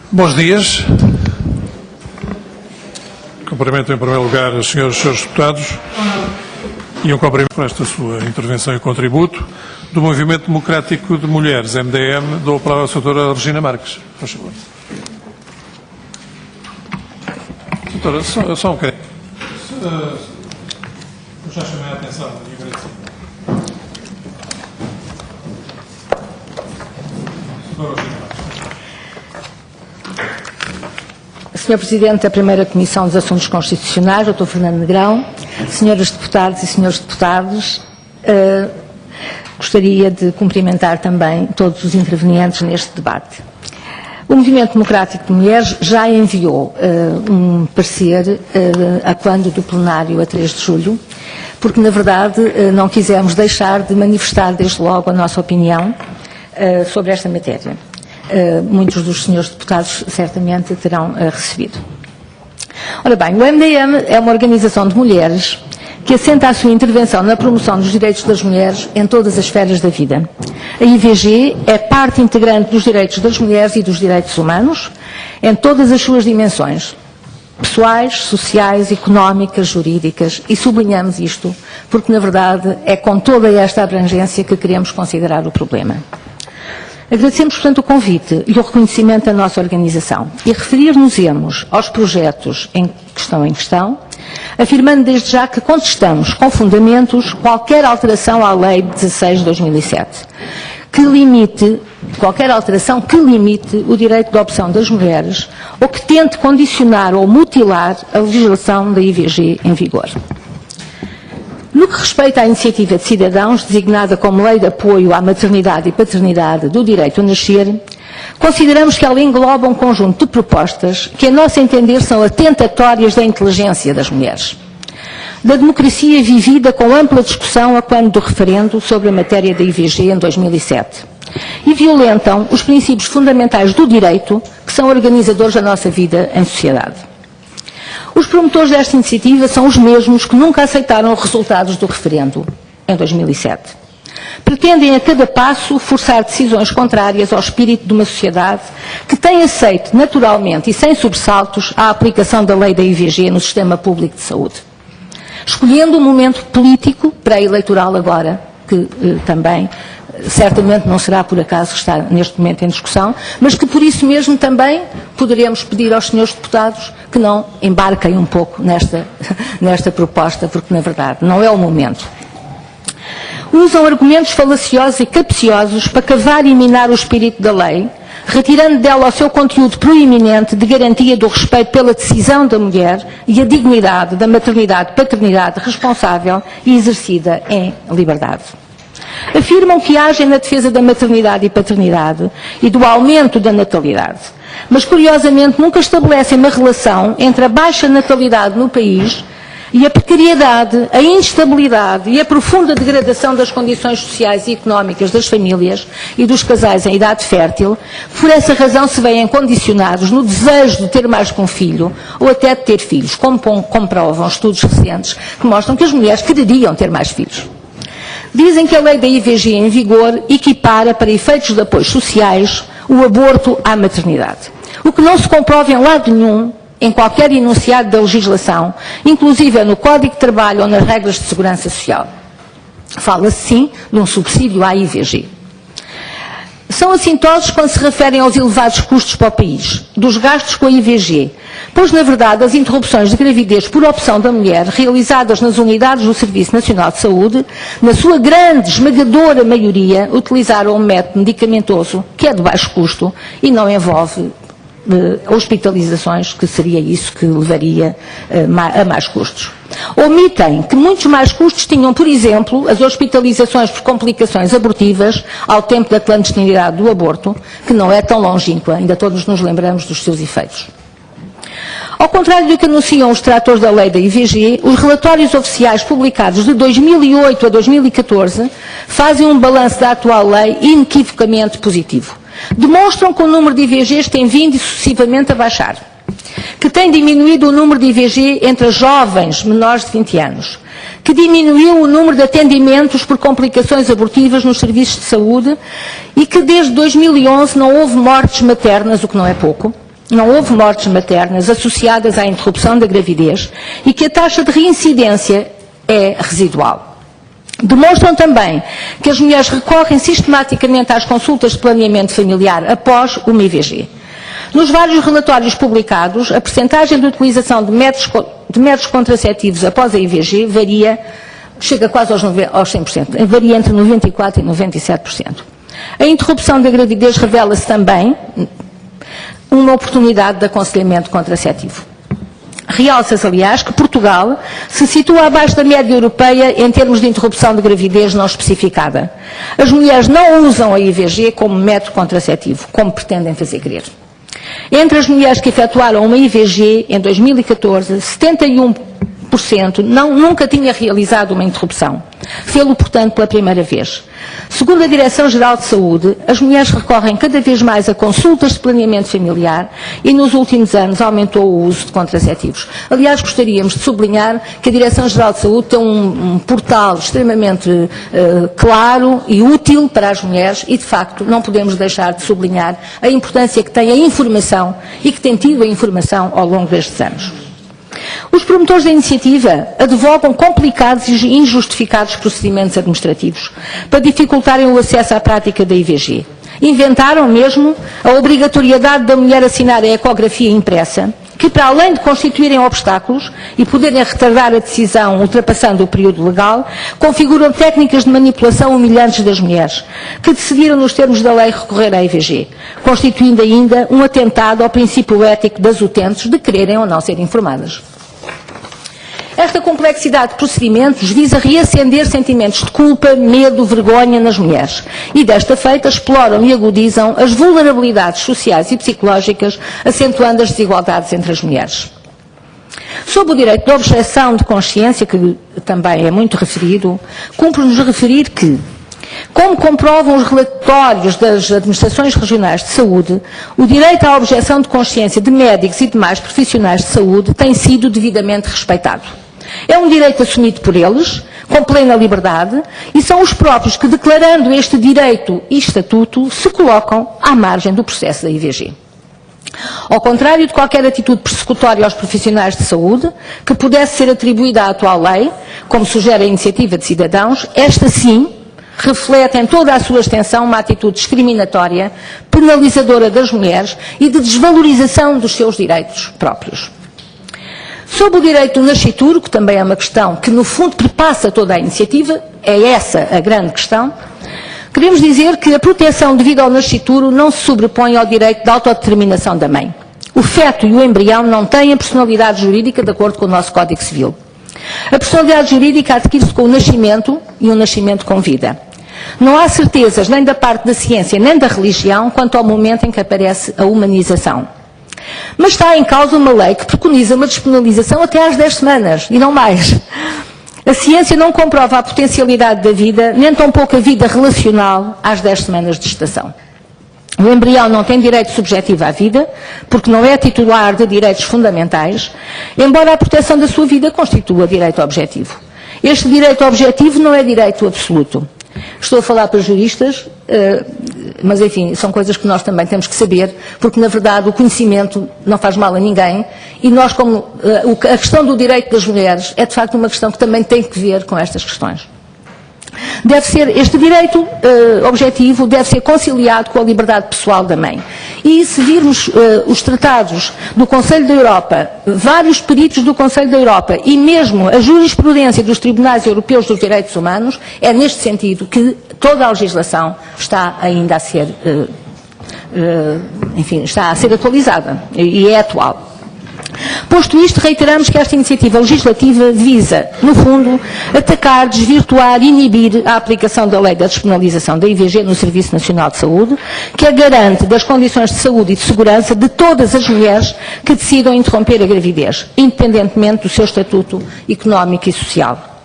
Bons dias. Cumprimento em primeiro lugar as senhoras e senhores deputados e um cumprimento por esta sua intervenção e contributo do Movimento Democrático de Mulheres, MDM. Dou a palavra à doutora Regina Marques. Por favor. Doutora, só um bocadinho. Eu já chamei a atenção e agradeci. Doutora Regina Marques. Sr. Presidente da Primeira Comissão dos Assuntos Constitucionais, Dr. Fernando Negrão, senhoras deputadas e senhores deputados, gostaria de cumprimentar também todos os intervenientes neste debate. O Movimento Democrático de Mulheres já enviou um parecer a quando do plenário a 3 de julho, porque, na verdade, não quisemos deixar de manifestar desde logo a nossa opinião sobre esta matéria. Muitos dos senhores deputados certamente terão recebido. Ora bem, o MDM é uma organização de mulheres que assenta a sua intervenção na promoção dos direitos das mulheres em todas as esferas da vida. A IVG é parte integrante dos direitos das mulheres e dos direitos humanos em todas as suas dimensões, pessoais, sociais, económicas, jurídicas, e sublinhamos isto porque, na verdade, é com toda esta abrangência que queremos considerar o problema. Agradecemos, portanto, o convite e o reconhecimento da nossa organização e referir-nos-emos aos projetos que estão em questão, afirmando desde já que contestamos com fundamentos qualquer alteração à Lei 16 de 2007, qualquer alteração que limite o direito de opção das mulheres ou que tente condicionar ou mutilar a legislação da IVG em vigor. No que respeita à iniciativa de cidadãos, designada como Lei de Apoio à Maternidade e Paternidade do Direito a Nascer, consideramos que ela engloba um conjunto de propostas que, a nosso entender, são atentatórias da inteligência das mulheres, da democracia vivida com ampla discussão a quando do referendo sobre a matéria da IVG em 2007, e violentam os princípios fundamentais do direito que são organizadores da nossa vida em sociedade. Os promotores desta iniciativa são os mesmos que nunca aceitaram os resultados do referendo, em 2007. Pretendem a cada passo forçar decisões contrárias ao espírito de uma sociedade que tem aceito naturalmente e sem sobressaltos a aplicação da lei da IVG no sistema público de saúde. Escolhendo um momento político pré-eleitoral agora, que também certamente não será por acaso que está neste momento em discussão, mas que por isso mesmo também poderemos pedir aos senhores deputados que não embarquem um pouco nesta proposta, porque na verdade não é o momento. Usam argumentos falaciosos e capciosos para cavar e minar o espírito da lei, retirando dela o seu conteúdo proeminente de garantia do respeito pela decisão da mulher e a dignidade da maternidade e paternidade responsável e exercida em liberdade. Afirmam que agem na defesa da maternidade e paternidade e do aumento da natalidade, mas curiosamente nunca estabelecem uma relação entre a baixa natalidade no país e a precariedade, a instabilidade e a profunda degradação das condições sociais e económicas das famílias e dos casais em idade fértil. Por essa razão se veem condicionados no desejo de ter mais que um filho ou até de ter filhos, como comprovam estudos recentes que mostram que as mulheres quereriam ter mais filhos. Dizem que a lei da IVG em vigor equipara, para efeitos de apoios sociais, o aborto à maternidade, o que não se comprova em lado nenhum, em qualquer enunciado da legislação, inclusive no Código de Trabalho ou nas regras de segurança social. Fala-se, sim, de um subsídio à IVG. São assintosos quando se referem aos elevados custos para o país, dos gastos com a IVG, pois, na verdade, as interrupções de gravidez por opção da mulher, realizadas nas unidades do Serviço Nacional de Saúde, na sua grande, esmagadora maioria, utilizaram um método medicamentoso que é de baixo custo e não envolve hospitalizações, que seria isso que levaria a mais custos. Omitem que muitos mais custos tinham, por exemplo, as hospitalizações por complicações abortivas ao tempo da clandestinidade do aborto, que não é tão longínqua, ainda todos nos lembramos dos seus efeitos. Ao contrário do que anunciam os tratores da lei da IVG, os relatórios oficiais publicados de 2008 a 2014 fazem um balanço da atual lei inequivocamente positivo. Demonstram que o número de IVGs tem vindo sucessivamente a baixar, que tem diminuído o número de IVG entre jovens menores de 20 anos, que diminuiu o número de atendimentos por complicações abortivas nos serviços de saúde e que desde 2011 não houve mortes maternas, o que não é pouco, não houve mortes maternas associadas à interrupção da gravidez e que a taxa de reincidência é residual. Demonstram também que as mulheres recorrem sistematicamente às consultas de planeamento familiar após uma IVG. Nos vários relatórios publicados, a percentagem de utilização de métodos contraceptivos após a IVG varia, chega quase aos 100%, varia entre 94% e 97%. A interrupção da gravidez revela-se também uma oportunidade de aconselhamento contraceptivo. Realça-se, aliás, que Portugal se situa abaixo da média europeia em termos de interrupção de gravidez não especificada. As mulheres não usam a IVG como método contraceptivo, como pretendem fazer crer. Entre as mulheres que efetuaram uma IVG em 2014, 71% nunca tinha realizado uma interrupção. Fê-lo, portanto, pela primeira vez. Segundo a Direção-Geral de Saúde, as mulheres recorrem cada vez mais a consultas de planeamento familiar e nos últimos anos aumentou o uso de contraceptivos. Aliás, gostaríamos de sublinhar que a Direção-Geral de Saúde tem um portal extremamente claro e útil para as mulheres e, de facto, não podemos deixar de sublinhar a importância que tem a informação e que tem tido a informação ao longo destes anos. Os promotores da iniciativa advogam complicados e injustificados procedimentos administrativos para dificultarem o acesso à prática da IVG. Inventaram mesmo a obrigatoriedade da mulher assinar a ecografia impressa, que para além de constituírem obstáculos e poderem retardar a decisão ultrapassando o período legal, configuram técnicas de manipulação humilhantes das mulheres, que decidiram nos termos da lei recorrer à IVG, constituindo ainda um atentado ao princípio ético das utentes de quererem ou não ser informadas. Esta complexidade de procedimentos visa reacender sentimentos de culpa, medo, vergonha nas mulheres e, desta feita, exploram e agudizam as vulnerabilidades sociais e psicológicas, acentuando as desigualdades entre as mulheres. Sob o direito de objeção de consciência, que também é muito referido, cumpre-nos referir que, como comprovam os relatórios das administrações regionais de saúde, o direito à objeção de consciência de médicos e demais profissionais de saúde tem sido devidamente respeitado. É um direito assumido por eles, com plena liberdade, e são os próprios que, declarando este direito e estatuto, se colocam à margem do processo da IVG. Ao contrário de qualquer atitude persecutória aos profissionais de saúde, que pudesse ser atribuída à atual lei, como sugere a iniciativa de cidadãos, esta sim reflete em toda a sua extensão uma atitude discriminatória, penalizadora das mulheres e de desvalorização dos seus direitos próprios. Sobre o direito do nascituro, que também é uma questão que no fundo perpassa toda a iniciativa, é essa a grande questão, queremos dizer que a proteção devida ao nascituro não se sobrepõe ao direito de autodeterminação da mãe. O feto e o embrião não têm a personalidade jurídica de acordo com o nosso Código Civil. A personalidade jurídica adquire-se com o nascimento e um nascimento com vida. Não há certezas nem da parte da ciência nem da religião quanto ao momento em que aparece a humanização. Mas está em causa uma lei que preconiza uma despenalização até às 10 semanas, e não mais. A ciência não comprova a potencialidade da vida, nem tampouco a vida relacional às 10 semanas de gestação. O embrião não tem direito subjetivo à vida, porque não é titular de direitos fundamentais, embora a proteção da sua vida constitua direito objetivo. Este direito objetivo não é direito absoluto. Estou a falar para juristas, mas enfim, são coisas que nós também temos que saber, porque na verdade o conhecimento não faz mal a ninguém e nós, como a questão do direito das mulheres é de facto uma questão que também tem que ver com estas questões. Deve ser, este direito objetivo deve ser conciliado com a liberdade pessoal da mãe. E se virmos os tratados do Conselho da Europa, vários peritos do Conselho da Europa e mesmo a jurisprudência dos Tribunais Europeus dos Direitos Humanos, é neste sentido que toda a legislação está ainda a ser, está a ser atualizada e é atual. Posto isto, reiteramos que esta iniciativa legislativa visa, no fundo, atacar, desvirtuar e inibir a aplicação da lei da despenalização da IVG no Serviço Nacional de Saúde, que é garante das condições de saúde e de segurança de todas as mulheres que decidam interromper a gravidez, independentemente do seu estatuto económico e social.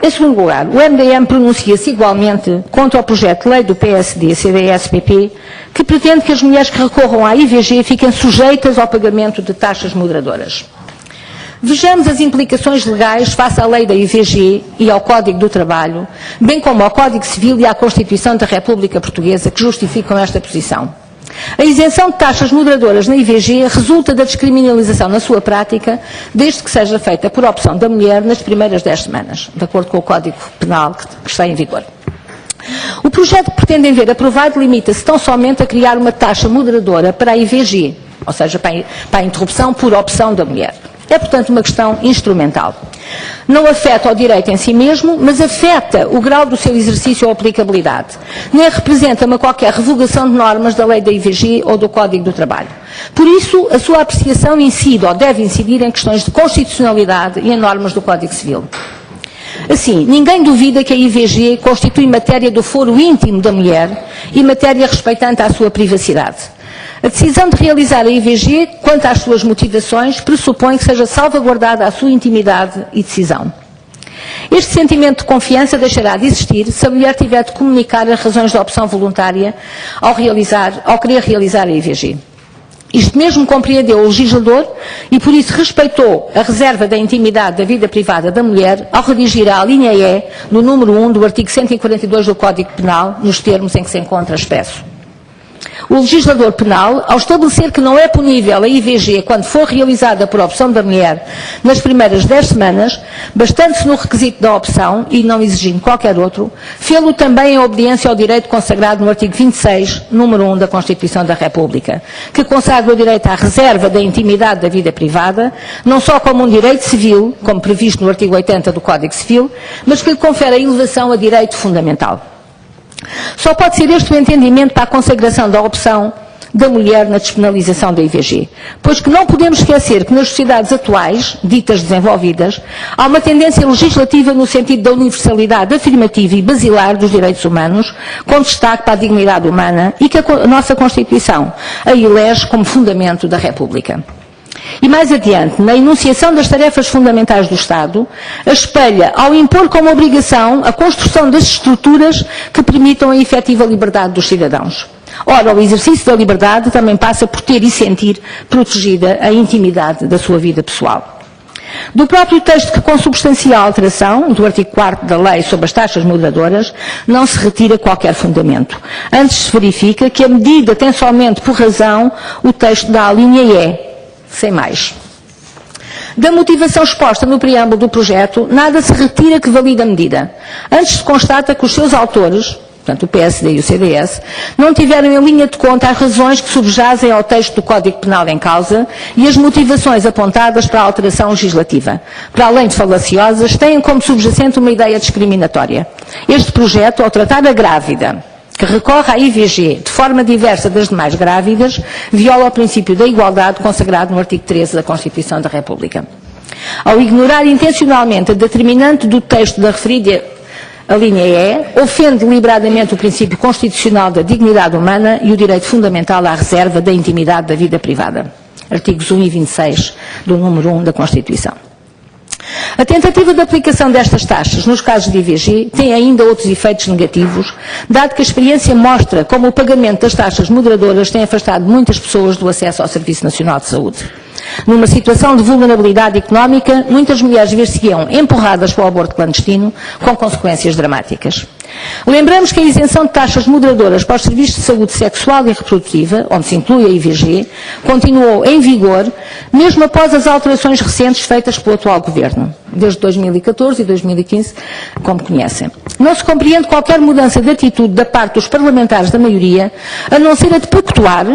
Em segundo lugar, o MDM pronuncia-se igualmente contra o projeto de lei do PSD, CDS-PP, que pretende que as mulheres que recorram à IVG fiquem sujeitas ao pagamento de taxas moderadoras. Vejamos as implicações legais face à lei da IVG e ao Código do Trabalho, bem como ao Código Civil e à Constituição da República Portuguesa, que justificam esta posição. A isenção de taxas moderadoras na IVG resulta da descriminalização na sua prática, desde que seja feita por opção da mulher nas primeiras 10 semanas, de acordo com o Código Penal que está em vigor. O projeto que pretendem ver aprovado limita-se tão somente a criar uma taxa moderadora para a IVG, ou seja, para a interrupção por opção da mulher. É, portanto, uma questão instrumental. Não afeta o direito em si mesmo, mas afeta o grau do seu exercício ou aplicabilidade. Nem representa uma qualquer revogação de normas da lei da IVG ou do Código do Trabalho. Por isso, a sua apreciação incide ou deve incidir em questões de constitucionalidade e em normas do Código Civil. Assim, ninguém duvida que a IVG constitui matéria do foro íntimo da mulher e matéria respeitante à sua privacidade. A decisão de realizar a IVG, quanto às suas motivações, pressupõe que seja salvaguardada a sua intimidade e decisão. Este sentimento de confiança deixará de existir se a mulher tiver de comunicar as razões da opção voluntária ao querer realizar a IVG. Isto mesmo compreendeu o legislador e, por isso, respeitou a reserva da intimidade da vida privada da mulher ao redigir a linha E no número 1 do artigo 142 do Código Penal, nos termos em que se encontra expresso. O legislador penal, ao estabelecer que não é punível a IVG quando for realizada por opção da mulher nas primeiras 10 semanas, bastando-se no requisito da opção e não exigindo qualquer outro, fê-lo também em obediência ao direito consagrado no artigo 26, número 1 da Constituição da República, que consagra o direito à reserva da intimidade da vida privada, não só como um direito civil, como previsto no artigo 80 do Código Civil, mas que lhe confere a elevação a direito fundamental. Só pode ser este o entendimento para a consagração da opção da mulher na despenalização da IVG, pois que não podemos esquecer que nas sociedades atuais, ditas desenvolvidas, há uma tendência legislativa no sentido da universalidade afirmativa e basilar dos direitos humanos, com destaque para a dignidade humana e que a nossa Constituição a elege como fundamento da República. E mais adiante, na enunciação das tarefas fundamentais do Estado, a espelha ao impor como obrigação a construção das estruturas que permitam a efetiva liberdade dos cidadãos. Ora, o exercício da liberdade também passa por ter e sentir protegida a intimidade da sua vida pessoal. Do próprio texto que consubstancia a alteração, do artigo 4º da Lei sobre as taxas moderadoras, não se retira qualquer fundamento. Antes se verifica que a medida tem somente por razão o texto da linha E, sem mais. Da motivação exposta no preâmbulo do projeto, nada se retira que valide a medida. Antes se constata que os seus autores, portanto o PSD e o CDS, não tiveram em linha de conta as razões que subjazem ao texto do Código Penal em causa e as motivações apontadas para a alteração legislativa. Para além de falaciosas, têm como subjacente uma ideia discriminatória. Este projeto, ao tratar a grávida, que recorre à IVG de forma diversa das demais grávidas, viola o princípio da igualdade consagrado no artigo 13 da Constituição da República. Ao ignorar intencionalmente a determinante do texto da referida a linha E, ofende deliberadamente o princípio constitucional da dignidade humana e o direito fundamental à reserva da intimidade da vida privada. Artigos 1 e 26 do número 1 da Constituição. A tentativa de aplicação destas taxas nos casos de IVG tem ainda outros efeitos negativos, dado que a experiência mostra como o pagamento das taxas moderadoras tem afastado muitas pessoas do acesso ao Serviço Nacional de Saúde. Numa situação de vulnerabilidade económica, muitas mulheres ver-se-iam empurradas para o aborto clandestino, com consequências dramáticas. Lembramos que a isenção de taxas moderadoras para os serviços de saúde sexual e reprodutiva, onde se inclui a IVG, continuou em vigor, mesmo após as alterações recentes feitas pelo atual Governo, desde 2014 e 2015, como conhecem. Não se compreende qualquer mudança de atitude da parte dos parlamentares da maioria, a não ser a de pactuar,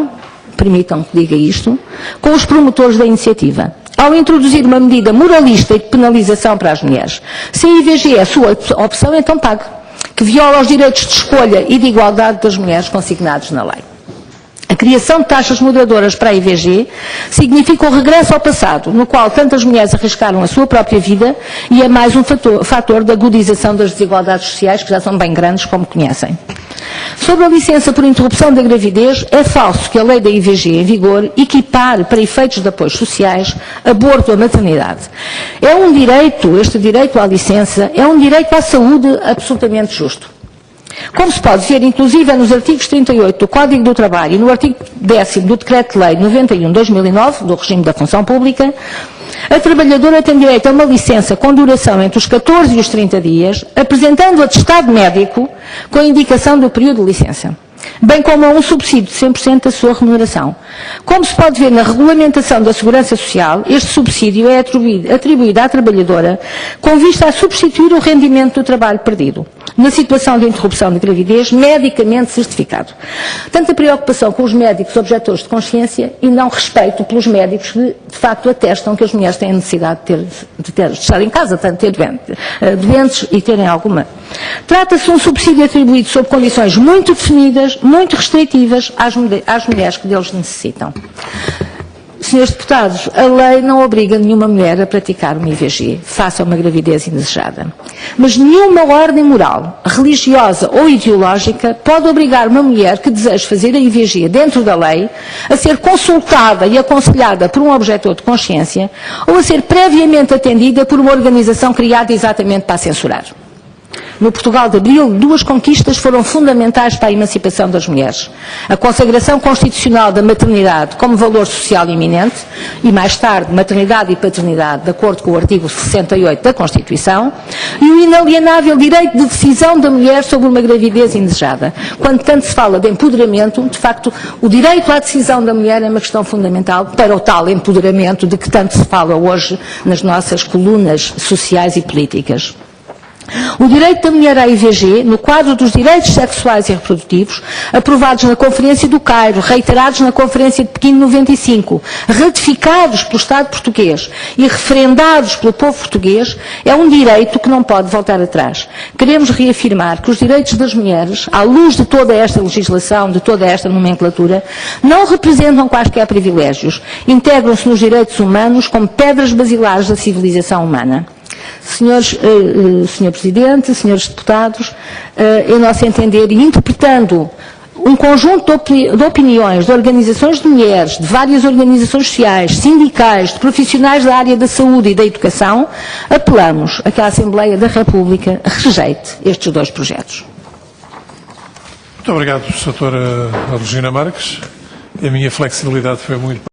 permitam que diga isto, com os promotores da iniciativa, ao introduzir uma medida moralista e de penalização para as mulheres. Se a IVG é a sua opção, então pague, que viola os direitos de escolha e de igualdade das mulheres consignados na lei. A criação de taxas moderadoras para a IVG significa o regresso ao passado, no qual tantas mulheres arriscaram a sua própria vida e é mais um fator de agudização das desigualdades sociais, que já são bem grandes, como conhecem. Sobre a licença por interrupção da gravidez, é falso que a lei da IVG em vigor equipare, para efeitos de apoios sociais, aborto à maternidade. É um direito, este direito à licença, é um direito à saúde absolutamente justo. Como se pode ver, inclusive, nos artigos 38 do Código do Trabalho e no artigo 10º do Decreto-Lei 91/2009, do regime da função pública, a trabalhadora tem direito a uma licença com duração entre os 14 e os 30 dias, apresentando atestado médico com a indicação do período de licença. bem como a um subsídio de 100% da sua remuneração. Como se pode ver na regulamentação da Segurança Social, este subsídio é atribuído à trabalhadora com vista a substituir o rendimento do trabalho perdido, na situação de interrupção de gravidez medicamente certificado. Tanta preocupação com os médicos objetores de consciência e não respeito pelos médicos que, de facto, atestam que as mulheres têm a necessidade de estar em casa, de ter doentes e terem alguma. Trata-se de um subsídio atribuído sob condições muito definidas, muito restritivas às mulheres que deles necessitam. Senhores deputados, a lei não obriga nenhuma mulher a praticar uma IVG, face a uma gravidez indesejada. Mas nenhuma ordem moral, religiosa ou ideológica pode obrigar uma mulher que deseja fazer a IVG dentro da lei a ser consultada e aconselhada por um objetor de consciência ou a ser previamente atendida por uma organização criada exatamente para a censurar. No Portugal de Abril, duas conquistas foram fundamentais para a emancipação das mulheres. A consagração constitucional da maternidade como valor social iminente e, mais tarde, maternidade e paternidade, de acordo com o artigo 68 da Constituição, e o inalienável direito de decisão da mulher sobre uma gravidez indesejada. Quando tanto se fala de empoderamento, de facto, o direito à decisão da mulher é uma questão fundamental para o tal empoderamento de que tanto se fala hoje nas nossas colunas sociais e políticas. O direito da mulher à IVG, no quadro dos direitos sexuais e reprodutivos, aprovados na Conferência do Cairo, reiterados na Conferência de Pequim de 95, ratificados pelo Estado português e referendados pelo povo português, é um direito que não pode voltar atrás. Queremos reafirmar que os direitos das mulheres, à luz de toda esta legislação, de toda esta nomenclatura, não representam quaisquer privilégios, integram-se nos direitos humanos como pedras basilares da civilização humana. Senhor Presidente, senhores deputados, em nosso entender, e interpretando um conjunto de opiniões de organizações de mulheres, de várias organizações sociais, sindicais, de profissionais da área da saúde e da educação, apelamos a que a Assembleia da República rejeite estes dois projetos. Muito obrigado, Sra. Regina Marques. A minha flexibilidade foi muito